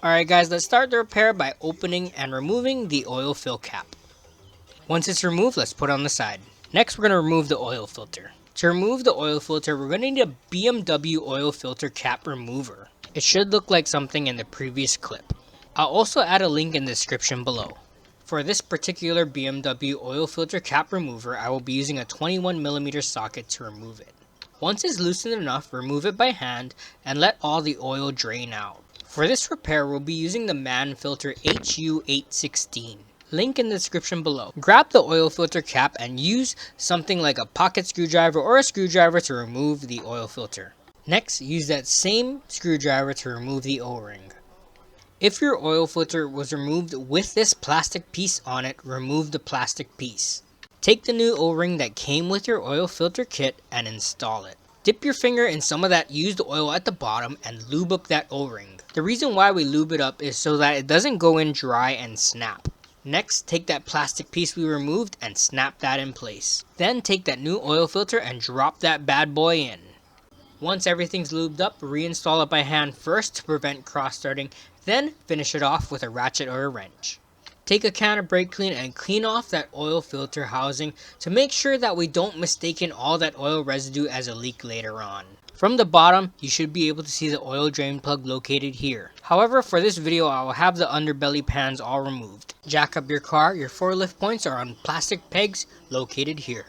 Alright guys, let's start the repair by opening and removing the oil fill cap. Once it's removed, let's put it on the side. Next, we're going to remove the oil filter. To remove the oil filter, we're going to need a BMW oil filter cap remover. It should look like something in the previous clip. I'll also add a link in the description below. For this particular BMW oil filter cap remover, I will be using a 21mm socket to remove it. Once it's loosened enough, remove it by hand and let all the oil drain out. For this repair, we'll be using the Mann filter HU816. Link in the description below. Grab the oil filter cap and use something like a pocket screwdriver or a screwdriver to remove the oil filter. Next, use that same screwdriver to remove the O-ring. If your oil filter was removed with this plastic piece on it, remove the plastic piece. Take the new O-ring that came with your oil filter kit and install it. Dip your finger in some of that used oil at the bottom and lube up that O-ring. The reason why we lube it up is so that it doesn't go in dry and snap. Next, take that plastic piece we removed and snap that in place. Then take that new oil filter and drop that bad boy in. Once everything's lubed up, reinstall it by hand first to prevent cross-starting, then finish it off with a ratchet or a wrench. Take a can of brake clean and clean off that oil filter housing to make sure that we don't mistaken all that oil residue as a leak later on. From the bottom, you should be able to see the oil drain plug located here. However, for this video, I will have the underbelly pans all removed. Jack up your car, your 4 lift points are on plastic pegs located here.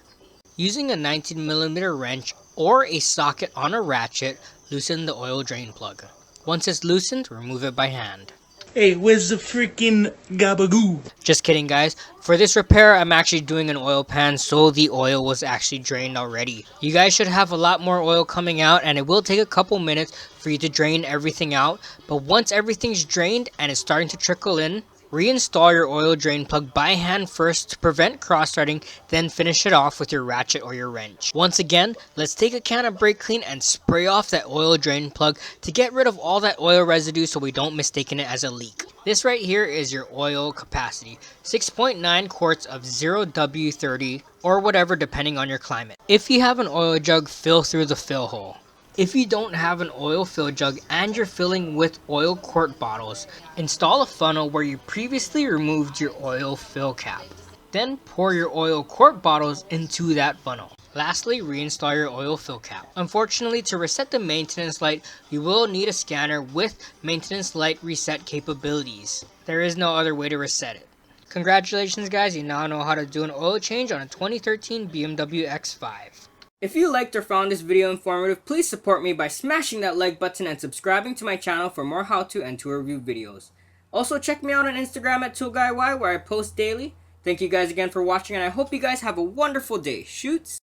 Using a 19mm wrench or a socket on a ratchet, loosen the oil drain plug. Once it's loosened, remove it by hand. Hey, where's the freaking gabagoo? Just kidding guys. For this repair, I'm actually doing an oil pan so the oil was actually drained already. You guys should have a lot more oil coming out and it will take a couple minutes for you to drain everything out. But once everything's drained and it's starting to trickle in, reinstall your oil drain plug by hand first to prevent cross-starting, then finish it off with your ratchet or your wrench. Once again, let's take a can of brake clean and spray off that oil drain plug to get rid of all that oil residue so we don't mistaken it as a leak. This right here is your oil capacity, 6.9 quarts of 0W30 or whatever depending on your climate. If you have an oil jug, fill through the fill hole. If you don't have an oil fill jug and you're filling with oil quart bottles, install a funnel where you previously removed your oil fill cap. Then pour your oil quart bottles into that funnel. Lastly, reinstall your oil fill cap. Unfortunately, to reset the maintenance light, you will need a scanner with maintenance light reset capabilities. There is no other way to reset it. Congratulations guys, you now know how to do an oil change on a 2013 BMW X5. If you liked or found this video informative, please support me by smashing that like button and subscribing to my channel for more how-to and tour review videos. Also check me out on Instagram at ToolGuyY where I post daily. Thank you guys again for watching and I hope you guys have a wonderful day. Shoots!